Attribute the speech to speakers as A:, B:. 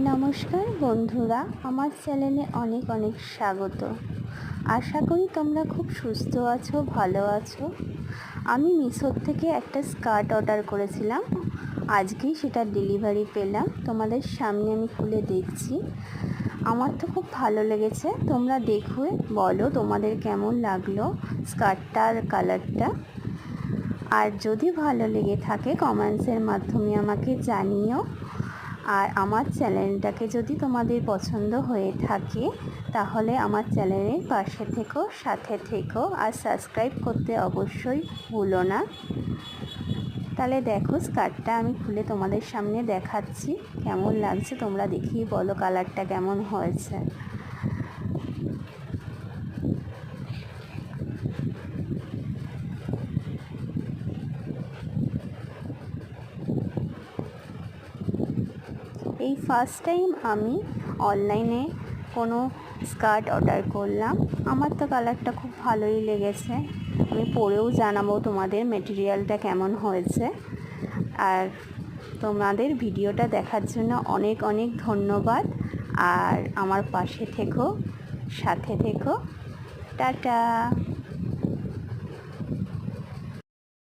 A: নমস্কার বন্ধুরা, আমার চ্যানেলে অনেক অনেক স্বাগত। আশা করি তোমরা খুব সুস্থ আছো, ভালো আছো। আমি মিশোর থেকে একটা স্কার্ট অর্ডার করেছিলাম, আজকেই সেটা ডেলিভারি পেলাম। তোমাদের সামনে আমি খুলে দেখছি। আমার তো খুব ভালো লেগেছে। তোমরা দেখো, বলো তোমাদের কেমন লাগলো স্কার্টটার কালারটা। আর যদি ভালো লেগে থাকে কমেন্টসের মাধ্যমে আমাকে জানিও। আর আমার চ্যানেলটাকে যদি তোমাদের পছন্দ হয়ে থাকে তাহলে আমার চ্যানেলের পাশে থেকো, সাথে থেকো, আর সাবস্ক্রাইব করতে অবশ্যই ভুলো না। তাহলে দেখো, স্কার্টটা আমি খুলে তোমাদের সামনে দেখাচ্ছি। কেমন লাগছে তোমরা দেখেই বলো কালারটা কেমন হয়েছে। এই ফার্স্ট টাইম আমি অনলাইনে কোনো স্কার্ট অর্ডার করলাম। আমার তো কালারটা খুব ভালোই লেগেছে। আমি পরেও জানাবো তোমাদের মেটেরিয়ালটা কেমন হয়েছে। আর তোমাদের ভিডিওটা দেখার জন্য অনেক অনেক ধন্যবাদ। আর আমার পাশে থেকো, সাথে থেকো। টাটা।